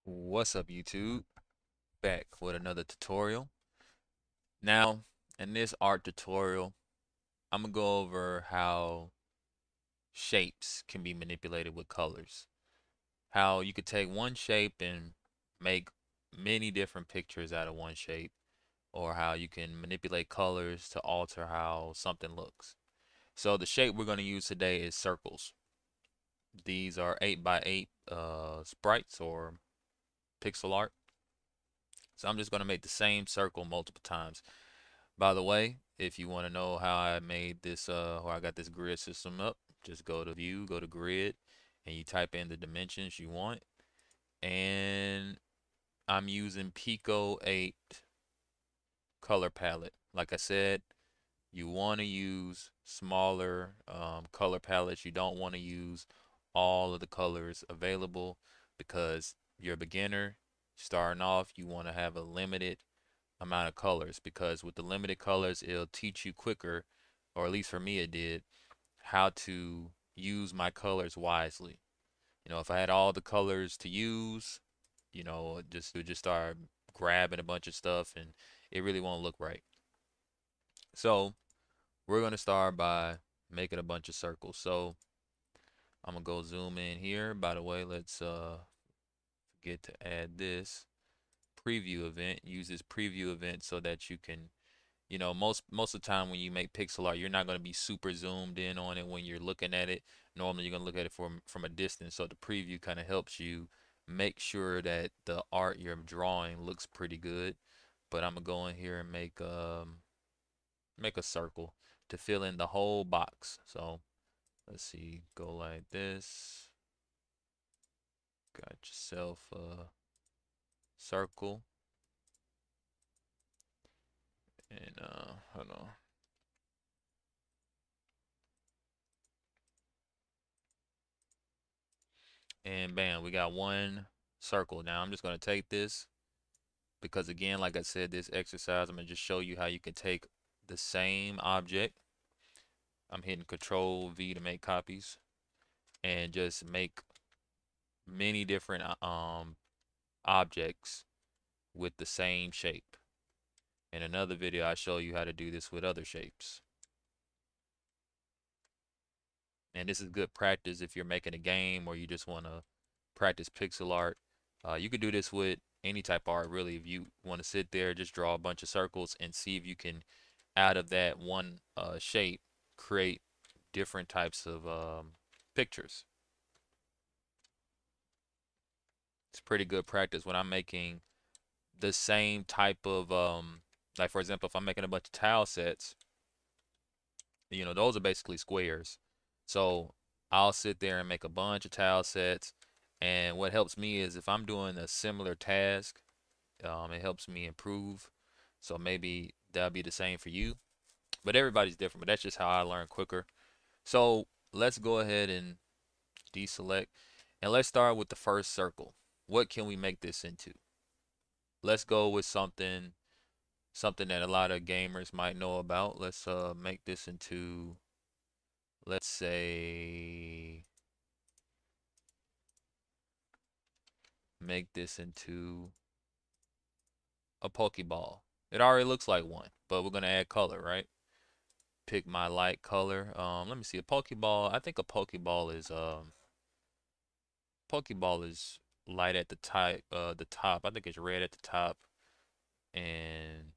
What's up, YouTube? Back with another tutorial. Now, in this art tutorial, I'm gonna go over how shapes can be manipulated with colors. How you could take one shape and make many different pictures out of one shape, or how you can manipulate colors to alter how something looks. So the shape we're gonna use today is circles. These are 8 by 8 sprites or pixel art. So I'm just gonna make the same circle multiple times. By the way, if you want to know how I made this, or I got this grid system up, just go to view, go to grid, and you type in the dimensions you want. And I'm using Pico 8 color palette. Like I said, you want to use smaller color palettes. You don't want to use all of the colors available because you're a beginner starting off. You want to have a limited amount of colors because with the limited colors, it'll teach you quicker, or at least for me, it did, how to use my colors wisely. If I had all the colors to use, just it would just start grabbing a bunch of stuff and it really won't look right. So we're gonna start by making a bunch of circles. So I'm gonna go zoom in here. By the way, let's forget to add this preview event. Use this preview event so that you can most of the time when you make pixel art, you're not going to be super zoomed in on it when you're looking at it. Normally, you're going to look at it from a distance. So the preview kind of helps you make sure that the art you're drawing looks pretty good. But I'm gonna go in here and make a circle to fill in the whole box. So let's see, go like this. Got yourself a circle, and hold on. And bam, we got one circle. Now I'm just going to take this because again, like I said, this exercise, I'm going to just show you how you can take the same object. I'm hitting Control V to make copies and just make many different objects with the same shape. In another video, I show you how to do this with other shapes. And this is good practice if you're making a game or you just want to practice pixel art. You could do this with any type of art, really. If you want to sit there, just draw a bunch of circles and see if you can, out of that one shape, create different types of pictures. It's pretty good practice when I'm making the same type of, like for example, if I'm making a bunch of tile sets, those are basically squares. So I'll sit there and make a bunch of tile sets. And what helps me is if I'm doing a similar task, it helps me improve. So maybe that'll be the same for you. But everybody's different, but that's just how I learn quicker. So let's go ahead and deselect. And let's start with the first circle. What can we make this into? Let's go with something that a lot of gamers might know about. Let's make this into, let's say, make this into a Pokeball. It already looks like one, but we're gonna add color, right? Pick my light color. Let me see. A Pokeball. I think a Pokeball is light at the top. I think it's red at the top, and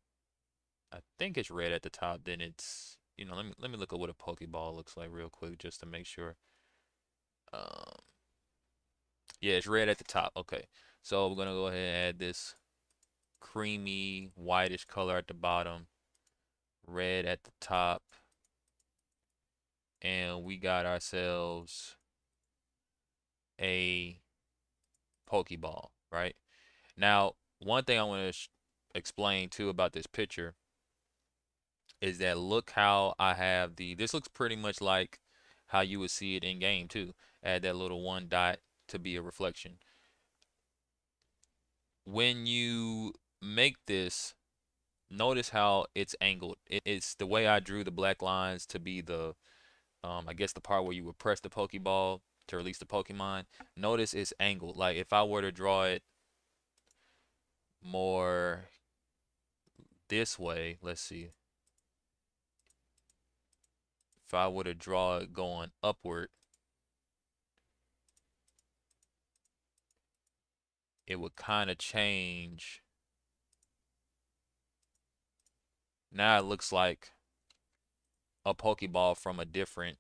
I think it's red at the top. Then it's let me look at what a Pokeball looks like real quick just to make sure. Um, yeah, it's red at the top. Okay, so we're gonna go ahead and add this creamy whitish color at the bottom, red at the top, and we got ourselves a Pokeball, right? Now, one thing I want to explain too about this picture is that look how I have this looks pretty much like how you would see it in game too. Add that little one dot to be a reflection. When you make this, notice how it's angled. It's the way I drew the black lines to be I guess the part where you would press the Pokeball to release the Pokemon. Notice it's angled. Like if I were to draw it more this way. Let's see. If I were to draw it going upward, it would kind of change. Now it looks like a Pokeball from a different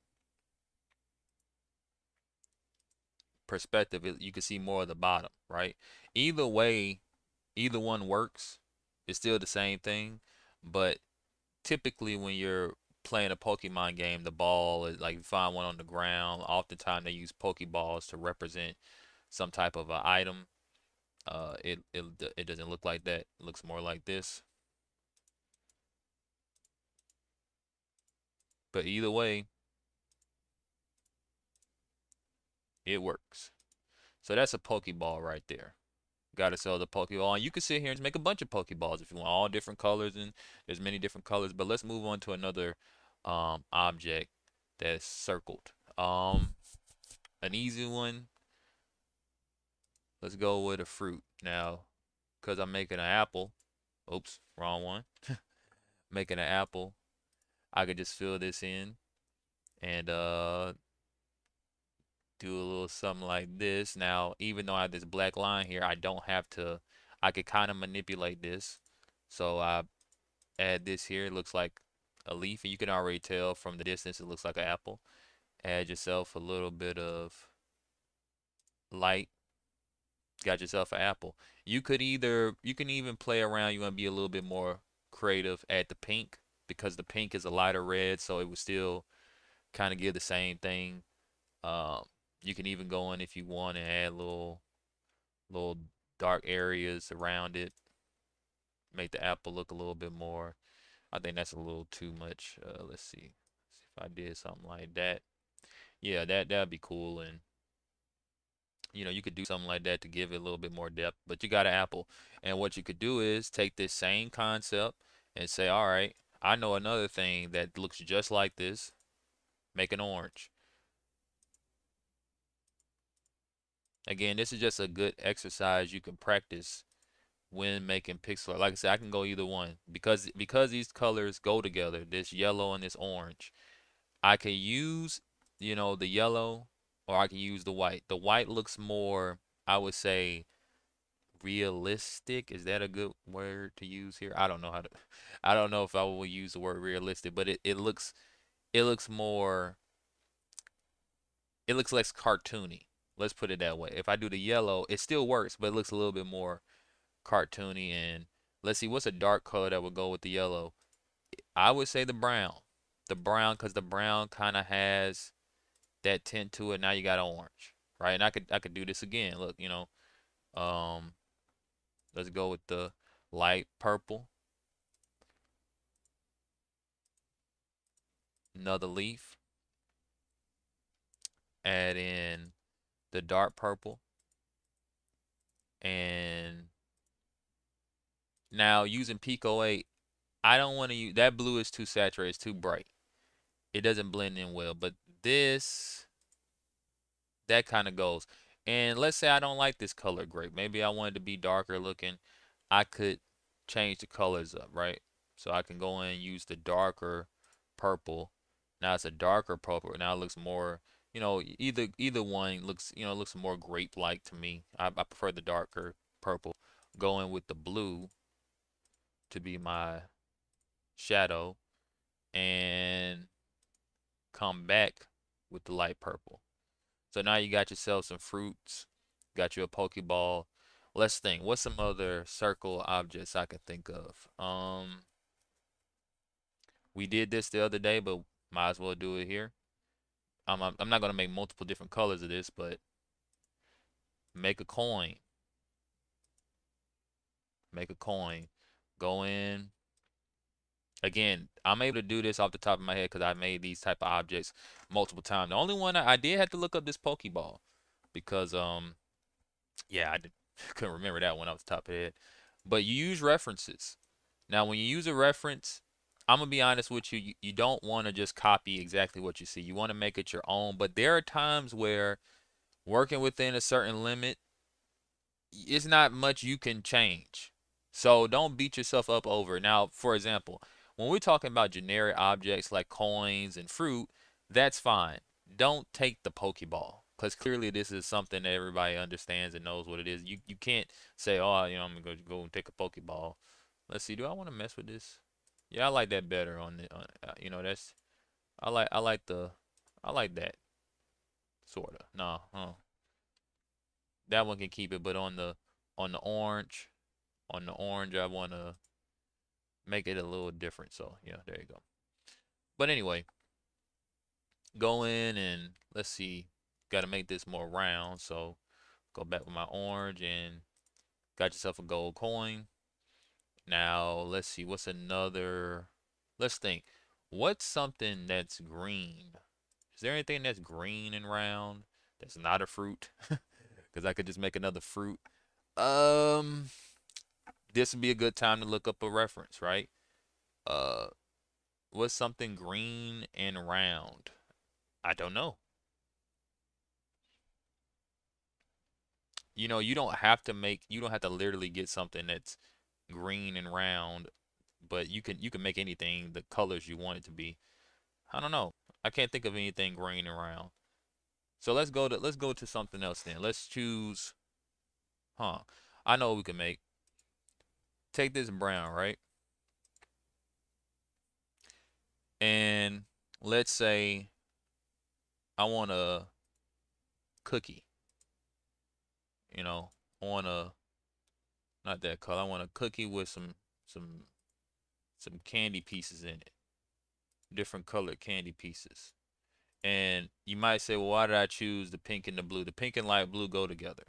perspective. You can see more of the bottom, right? Either way, either one works. It's still the same thing, but typically when you're playing a Pokemon game, the ball is like you find one on the ground. Oftentimes they use Pokeballs to represent some type of an item. It doesn't look like that. It looks more like this. But either way, it works. So that's a Pokeball right there. Got to sell the Pokeball, and you can sit here and make a bunch of Pokeballs if you want, all different colors, and there's many different colors. But let's move on to another object that's circled. An easy one. Let's go with a fruit now, because I'm making an apple. Oops, wrong one. Making an apple. I could just fill this in and do a little something like this. Now, even though I have this black line here, I don't have to, I could kind of manipulate this. So I add this here. It looks like a leaf, and you can already tell from the distance it looks like an apple. Add yourself a little bit of light. Got yourself an apple. You can even play around. You want to be a little bit more creative. Add the pink because the pink is a lighter red, so it would still kind of give the same thing. Um, you can even go in if you want and add little dark areas around it. Make the apple look a little bit more. I think that's a little too much. Let's see. If I did something like that. Yeah, that'd be cool. And you could do something like that to give it a little bit more depth. But you got an apple. And what you could do is take this same concept and say, all right, I know another thing that looks just like this. Make an orange. Again, this is just a good exercise you can practice when making pixel art. Like I said, I can go either one because these colors go together, this yellow and this orange. I can use, the yellow or I can use the white. The white looks more, I would say, realistic. Is that a good word to use here? I don't know how to I don't know if I will use the word realistic, but it looks more it looks less cartoony. Let's put it that way. If I do the yellow, it still works, but it looks a little bit more cartoony. And let's see, what's a dark color that would go with the yellow? I would say the brown. The brown, because the brown kind of has that tint to it. Now you got orange, right? And I could do this again. Look, um, let's go with the light purple. Another leaf. Add in the dark purple. And now using Pico 8, I don't want to use that blue is too saturated, it's too bright. It doesn't blend in well, but this that kind of goes. And let's say I don't like this color grape. Maybe I want it to be darker looking. I could change the colors up, right? So I can go in and use the darker purple. Now it's a darker purple. Now it looks more, either one looks more grape-like to me. I prefer the darker purple. Going with the blue to be my shadow and come back with the light purple. So now you got yourself some fruits, got you a Pokeball. Let's think. What's some other circle objects I could think of? We did this the other day, but might as well do it here. I'm not gonna make multiple different colors of this, but make a coin. Make a coin. Go in. Again, I'm able to do this off the top of my head because I made these type of objects multiple times. The only one I did have to look up this Pokeball because yeah, couldn't remember that one off the top of the head. But you use references. Now, when you use a reference, I'm gonna be honest with you, you don't want to just copy exactly what you see. You want to make it your own. But there are times where working within a certain limit, it's not much you can change. So don't beat yourself up over it. Now, for example, when we're talking about generic objects like coins and fruit, that's fine. Don't take the Pokeball because clearly this is something that everybody understands and knows what it is. You can't say, oh, I'm gonna go and take a Pokeball. Let's see, do I want to mess with this? Yeah, I like that better on the that's I like I like that sorta. No, that one can keep it, but on the orange I wanna make it a little different. So yeah, there you go. But anyway, go in and let's see. Got to make this more round. So go back with my orange and got yourself a gold coin. Now let's see. What's another? Let's think. What's something that's green? Is there anything that's green and round that's not a fruit? Because I could just make another fruit. Um, this would be a good time to look up a reference, right? Uh, what's something green and round? I don't know. You don't have to literally get something that's green and round, but you can make anything the colors you want it to be. I don't know. I can't think of anything green and round. So let's go to something else then. Let's choose, huh? I know what we can make. Take this brown, right? And let's say I want a cookie, you know, I want a not that color. I want a cookie with some some candy pieces in it, different colored candy pieces. And you might say, well, why did I choose the pink and the blue? The pink and light blue go together.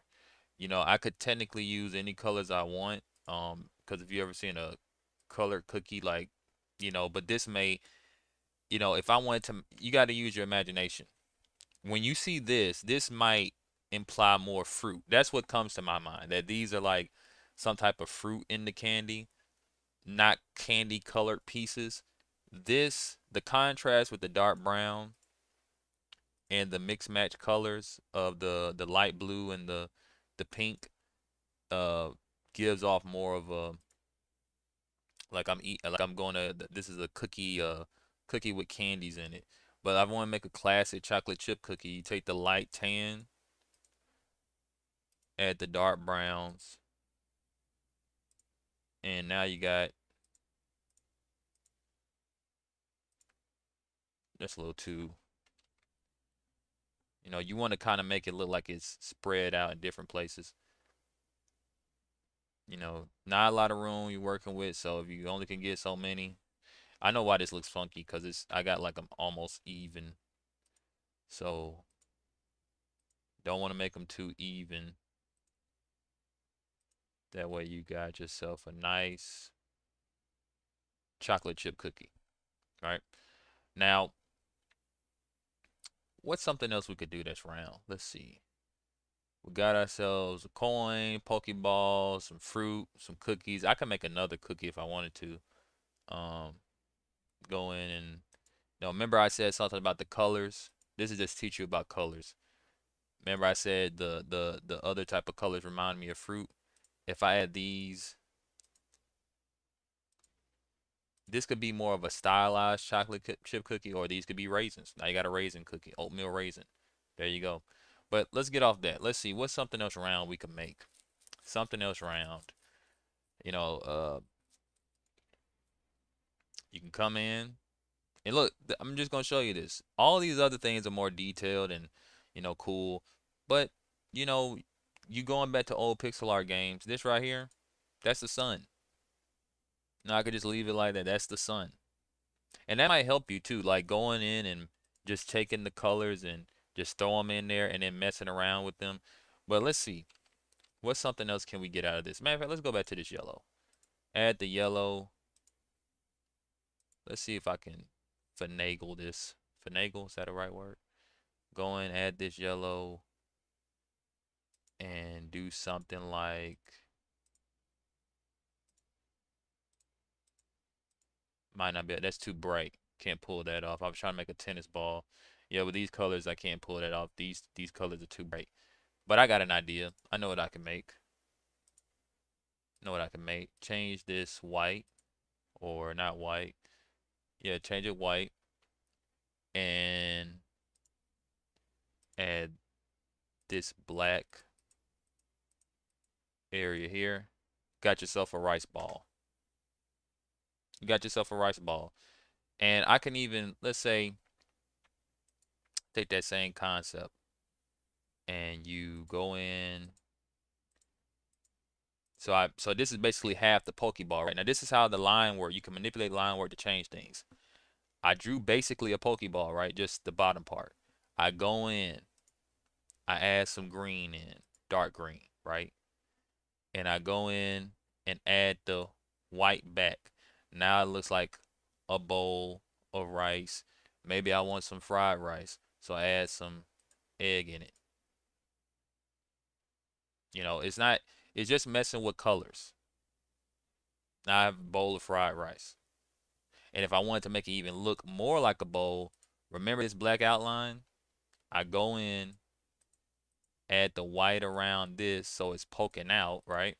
I could technically use any colors I want. Because if you ever seen a colored cookie, like, but this may, if I wanted to, you got to use your imagination. When you see this might imply more fruit. That's what comes to my mind, that these are like some type of fruit in the candy, not candy colored pieces. The contrast with the dark brown and the mix match colors of the light blue and the pink uh gives off more of a like I'm going to this is a cookie with candies in it. But I want to make a classic chocolate chip cookie. You take the light tan, add the dark browns, and now you got that's a little too you want to kind of make it look like it's spread out in different places. Not a lot of room you're working with, so if you only can get so many, I know why this looks funky because I got like them almost even. So don't want to make them too even. That way you got yourself a nice chocolate chip cookie. Right? Now, what's something else we could do that's round? Let's see. We got ourselves a coin, Pokeball, some fruit, some cookies. I can make another cookie if I wanted to. Um, Go in and remember I said something about the colors. This is just teach you about colors. Remember I said the other type of colors remind me of fruit. If I add these, this could be more of a stylized chocolate chip cookie, or these could be raisins. Now you got a raisin cookie, oatmeal raisin. There you go. But let's get off that. Let's see what's something else round we can make. Something else round. You know, uh, you can come in and look. I'm just gonna show you this. All these other things are more detailed and cool, but you know, you going back to old pixel art games. This right here, that's the sun. Now I could just leave it like that. That's the sun. And that might help you too, like going in and just taking the colors and just throw them in there and then messing around with them. But let's see, what something else can we get out of this? Matter of fact, let's go back to this yellow. Add the yellow. Let's see if I can finagle this. Finagle, is that a right word? Go in, add this yellow, and do something like, might not be, that's too bright. Can't pull that off. I was trying to make a tennis ball. Yeah, with these colors, I can't pull that off. These colors are too bright. But I got an idea. I know what I can make. Know what I can make? Change this white or not white. Yeah, change it white and add this black area here. Got yourself a rice ball. You got yourself a rice ball. And I can even, let's say, take that same concept and you go in. So this is basically half the Pokeball right now. This is how the line work. You can manipulate line work to change things. I drew basically a Pokeball, right? Just the bottom part. I go in, I add some green in, dark green, right? And I go in and add the white back. Now it looks like a bowl of rice. Maybe I want some fried rice, so I add some egg in it. It's not, it's just messing with colors. Now I have a bowl of fried rice. And if I wanted to make it even look more like a bowl, remember this black outline? I go in, add the white around this so it's poking out, right?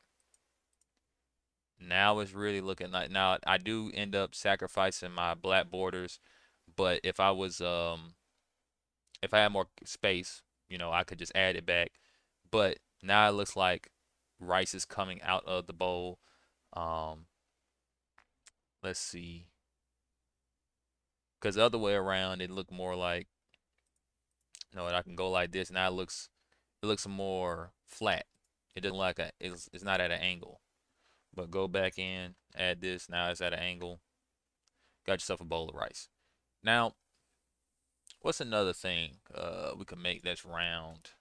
Now it's really looking like, now I do end up sacrificing my black borders, but if I had more space, I could just add it back. But now it looks like rice is coming out of the bowl. Um, let's see. Because the other way around, it looked more like, I can go like this. Now it looks more flat. It doesn't like it's not at an angle. But go back in, add this. Now it's at an angle. Got yourself a bowl of rice. Now, what's another thing we can make that's round?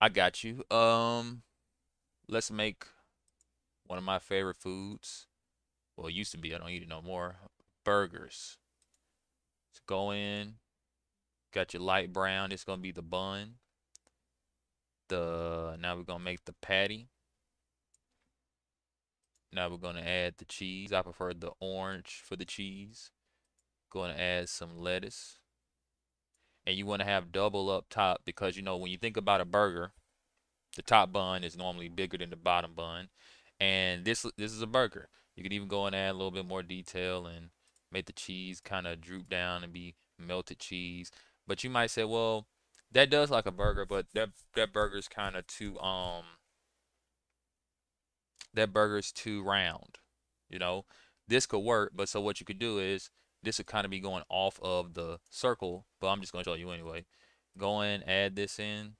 I got you. Let's make one of my favorite foods. Well, it used to be. I don't eat it no more. Burgers. Let's go in. Got your light brown. It's gonna be the bun. Now we're gonna make the patty. Now we're gonna add the cheese. I prefer the orange for the cheese. Going to add some lettuce. And you want to have double up top because when you think about a burger, the top bun is normally bigger than the bottom bun. And this is a burger. You can even go and add a little bit more detail and make the cheese kind of droop down and be melted cheese. But you might say, well, that does like a burger, but that burger's kind of too that burger's too round. You know, this could work, but so what you could do is this would kind of be going off of the circle, but I'm just going to show you anyway. Go in, add this in,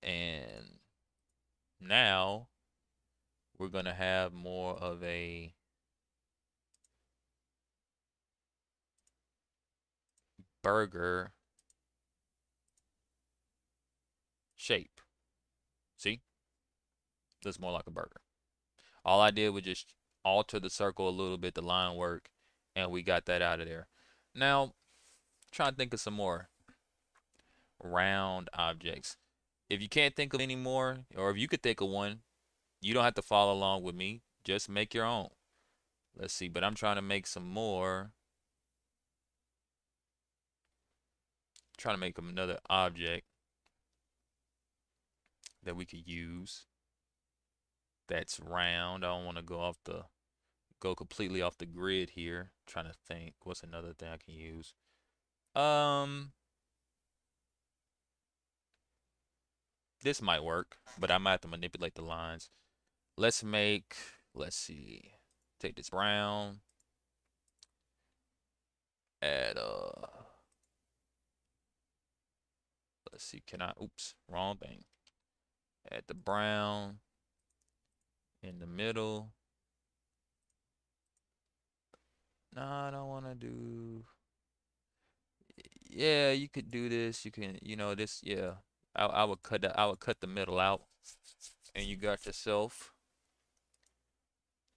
and now we're going to have more of a burger shape. See? Looks more like a burger. All I did was just alter the circle a little bit, the line work, and we got that out of there. Now, trying to think of some more round objects. If you can't think of any more, or if you could think of one, you don't have to follow along with me. Just make your own. Let's see, but I'm trying to make some more. Trying to make another object that we could use that's round. I don't want to go completely off the grid here. Trying to think what's another thing I can use. Um, this might work, but I might have to manipulate the lines. Let's see. Take this brown, add let's see, oops, wrong thing. Add the brown in the middle. No, I don't want to do. Yeah, you could do this. You can, this. Yeah, I would cut the middle out, and you got yourself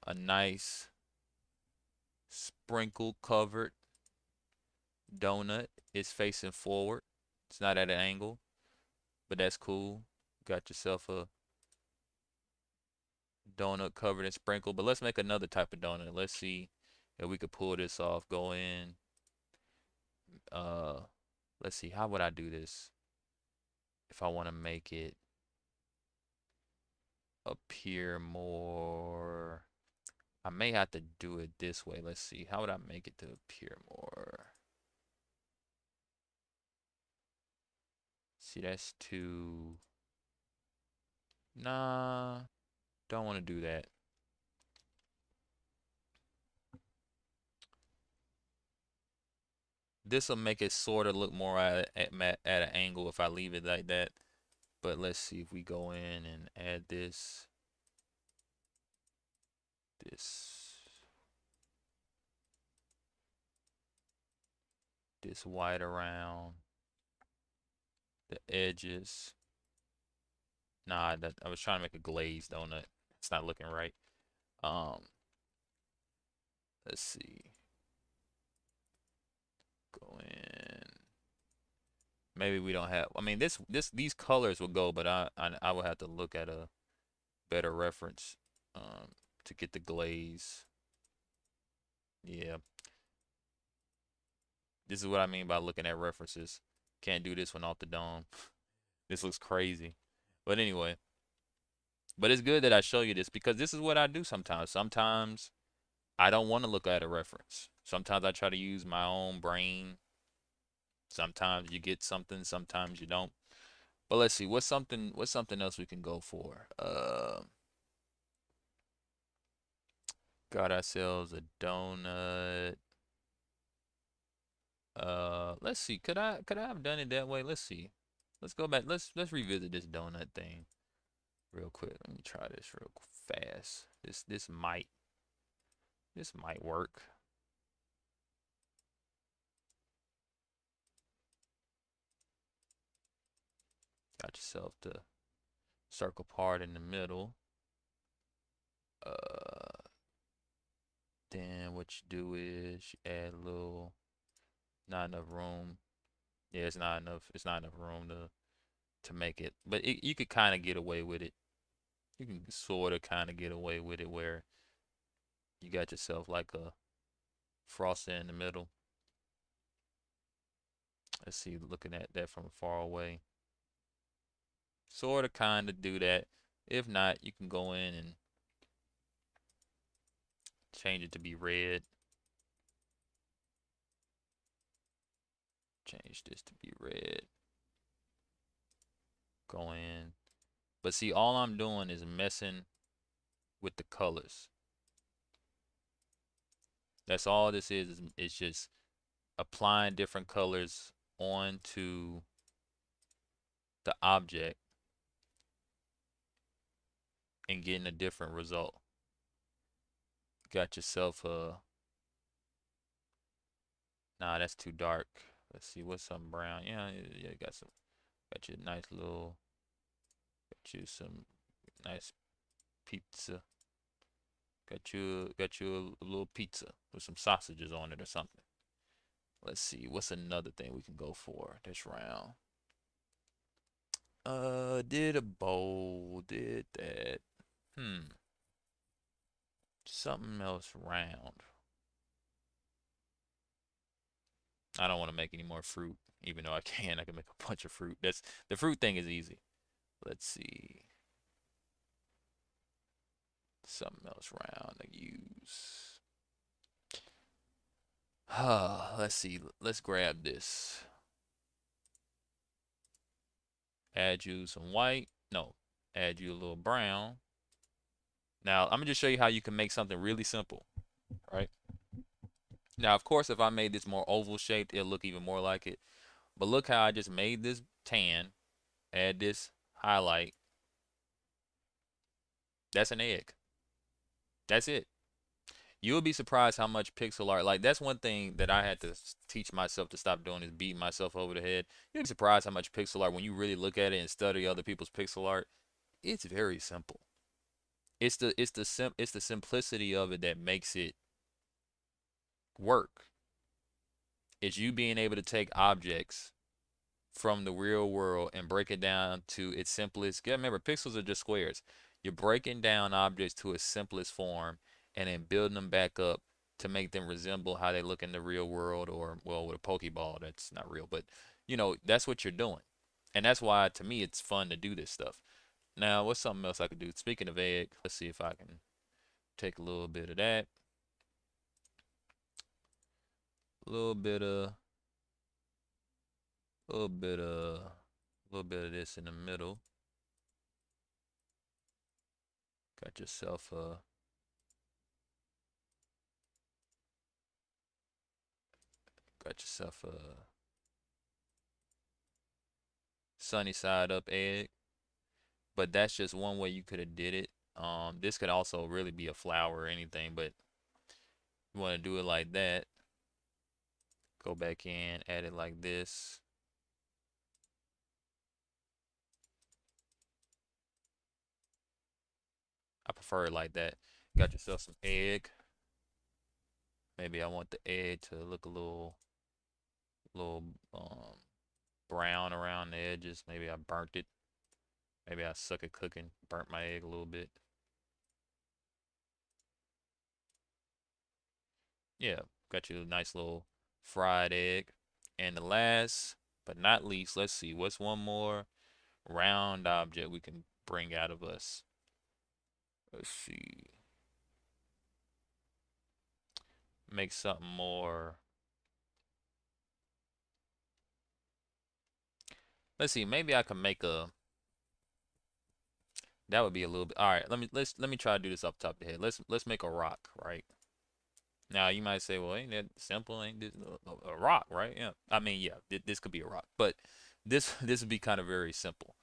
a nice sprinkle covered donut. It's facing forward. It's not at an angle, but that's cool. Got yourself a donut covered in sprinkle. But let's make another type of donut. Let's see if we could pull this off. Go in. Uh, let's see. How would I do this? If I want to make it appear more. I may have to do it this way. Let's see. How would I make it to appear more? See, that's too. Nah, don't want to do that. This will make it sort of look more at an angle if I leave it like that. But let's see if we go in and add this, this white around the edges. Nah, I was trying to make a glazed donut. It's not looking right. Um, let's see. Go in. Maybe we don't have. I mean, these colors will go, but I will have to look at a better reference to get the glaze. Yeah, this is what I mean by looking at references. Can't do this one off the dome. This looks crazy. But anyway, but it's good that I show you this because this is what I do sometimes. Sometimes I don't want to look at a reference. Sometimes I try to use my own brain. Sometimes you get something, sometimes you don't. But let's see, what's something else we can go for? Got ourselves a donut. Let's see. Could I have done it that way? Let's see. Let's go back. Let's revisit this donut thing real quick. Let me try this real fast. This might work. Got yourself the circle part in the middle. Uh, then what you do is you add a little, not enough room. Yeah, it's not enough. It's not enough room to make it, but you could kind of get away with it. You can sort of kind of get away with it where you got yourself like a frosting in the middle. Let's see, looking at that from far away. Sort of kind of do that. If not, you can go in and change it to be red. Change this to be red. Go in. But see, all I'm doing is messing with the colors. That's all this is it's just applying different colors onto the object and getting a different result. Got yourself a, nah, that's too dark. Let's see, what's some brown? Yeah, yeah, got you a nice little, got you some nice pizza. Got you a little pizza with some sausages on it or something. Let's see, what's another thing we can go for this round? Did a bowl, did that. Hmm, something else round. I don't want to make any more fruit, even though I can. I can make a bunch of fruit. That's the fruit thing is easy. Let's see. Something else round to use. Let's see. Let's grab this. Add you some white. No, add you a little brown. Now, I'm gonna just show you how you can make something really simple, right? Now, of course, if I made this more oval shaped, it'll look even more like it. But look how I just made this tan. Add this highlight. That's an egg. That's it. You'll be surprised how much pixel art, like that's one thing that I had to teach myself to stop doing is beating myself over the head. You'll be surprised how much pixel art when you really look at it and study other people's pixel art. It's very simple. It's the simplicity of it that makes it work. It's you being able to take objects from the real world and break it down to its simplest. Yeah, remember, pixels are just squares. You're breaking down objects to its simplest form and then building them back up to make them resemble how they look in the real world, or, well, with a Pokeball, that's not real, but that's what you're doing. And that's why, to me, it's fun to do this stuff. Now, what's something else I could do? Speaking of egg, let's see if I can take a little bit of that, a little bit of, a little bit of, a little bit of this in the middle. Got yourself a, got yourself a sunny side up egg. But that's just one way you could have did it. This could also really be a flower or anything, but you want to do it like that. Go back in, add it like this. I prefer it like that. Got yourself some egg. Maybe I want the egg to look a little brown around the edges. Maybe I burnt it. Maybe I suck at cooking, burnt my egg a little bit. Yeah, got you a nice little fried egg. And the last but not least, let's see, what's one more round object we can bring out of us? Let's see. Make something more. Let's see, maybe I can make a that would be a little bit. All right, let me try to do this off the top of the head. Let's make a rock, right? Now you might say, well, ain't that simple? Ain't this a rock, right? Yeah. I mean, yeah, this could be a rock, but this would be kind of very simple.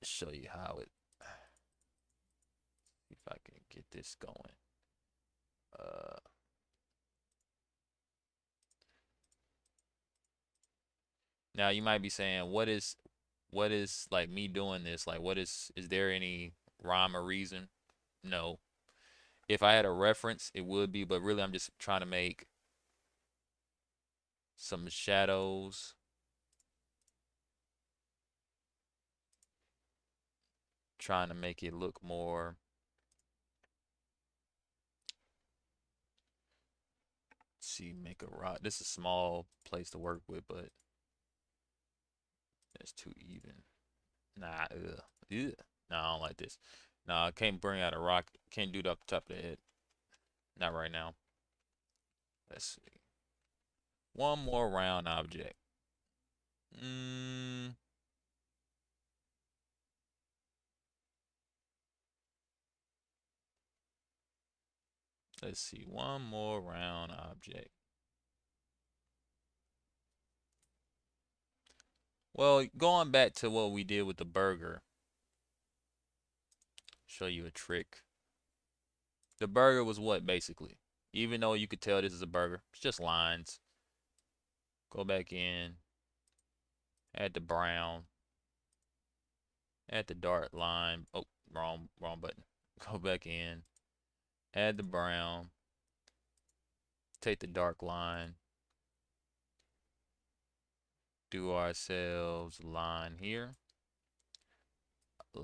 Show you how it. See if I can get this going. Uh, Now you might be saying, what is like me doing this? Like, is there any rhyme or reason? No. If I had a reference, it would be, but really I'm just trying to make some shadows, trying to make it look more. Let's see, make a rock. This is a small place to work with, but that's too even. Nah, ugh, ugh. Nah, I don't like this. Nah, I can't bring out a rock. Can't do it up the top of the head. Not right now. Let's see. One more round object. Mm, let's see. One more round object. Well, going back to what we did with the burger, show you a trick. The burger was what basically? Even though you could tell this is a burger, it's just lines. Go back in, add the brown, add the dark line. Oh, wrong button. Go back in, add the brown, take the dark line, do ourselves line here, and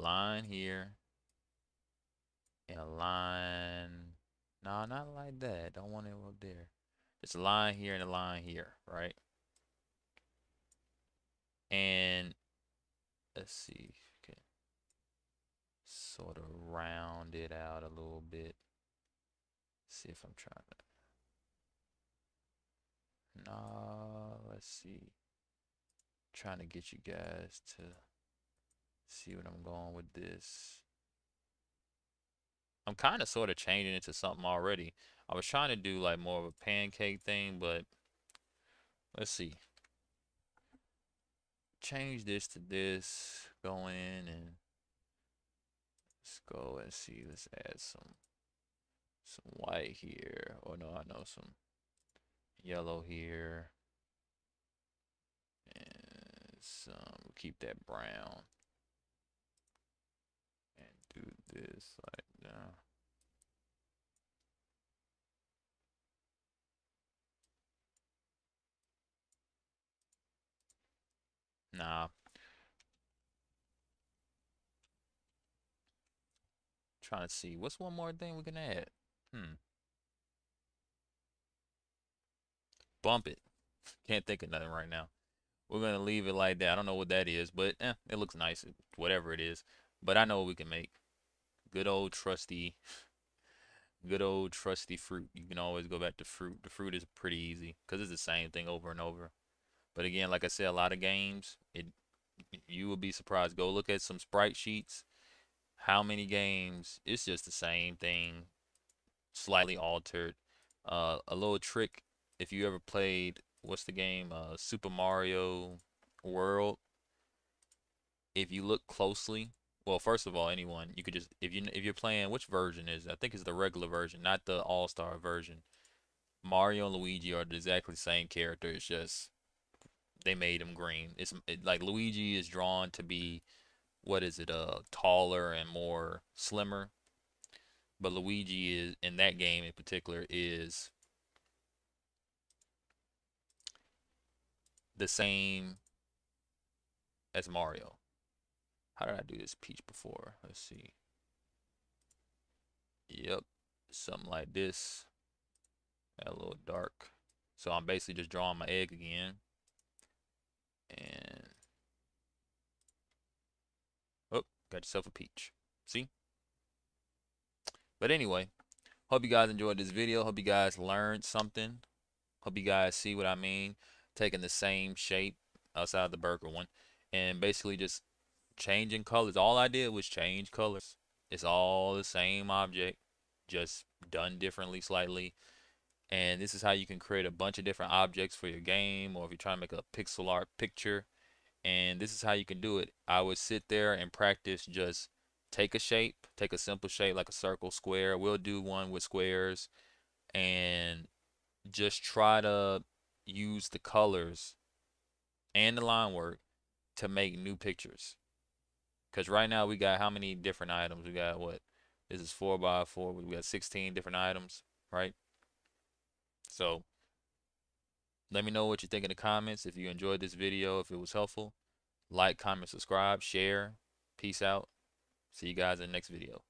a line. No, not like that. Don't want it up there. It's a line here and a line here, right? And let's see if you can sort of round it out a little bit. See if I'm trying to. No, let's see. Trying to get you guys to see what I'm going with this. I'm kind of sort of changing it to something already. I was trying to do like more of a pancake thing, but let's see. Change this to this. Go in and let's go and see. Let's add some white here. Oh no, I know some yellow here. And some keep that brown. And do this like that. Nah. Trying to see. What's one more thing we can add? Hmm. Bump it. Can't think of nothing right now. We're gonna leave it like that. I don't know what that is, but it looks nice, whatever it is. But I know what we can make. Good old trusty, good old trusty fruit. You can always go back to fruit. The fruit is pretty easy because it's the same thing over and over. But again, like I said, a lot of games, you will be surprised. Go look at some sprite sheets. How many games? It's just the same thing, slightly altered. A little trick. If you ever played, what's the game? Super Mario World. If you look closely, well, first of all, anyone, you could just if you're playing, which version is it? I think it's the regular version, not the All-Star version. Mario and Luigi are exactly the same character. It's just they made him green. Like Luigi is drawn to be, what is it, taller and more slimmer, but Luigi is in that game in particular is the same as Mario. How did I do this Peach before? Let's see. Yep, something like this. A little dark. So I'm basically just drawing my egg again. And oh, got yourself a peach. See? But anyway, hope you guys enjoyed this video. Hope you guys learned something. Hope you guys see what I mean. Taking the same shape outside the burger one and basically just changing colors. All I did was change colors. It's all the same object, just done differently slightly. And this is how you can create a bunch of different objects for your game, or if you're trying to make a pixel art picture. And this is how you can do it. I would sit there and practice, just take a shape, take a simple shape like a circle, square. We'll do one with squares, and just try to use the colors and the line work to make new pictures. Because right now we got how many different items? We got what? This is 4 by 4. We got 16 different items, right? So let me know what you think in the comments. If you enjoyed this video, if it was helpful, like, comment, subscribe, share. Peace out. See you guys in the next video.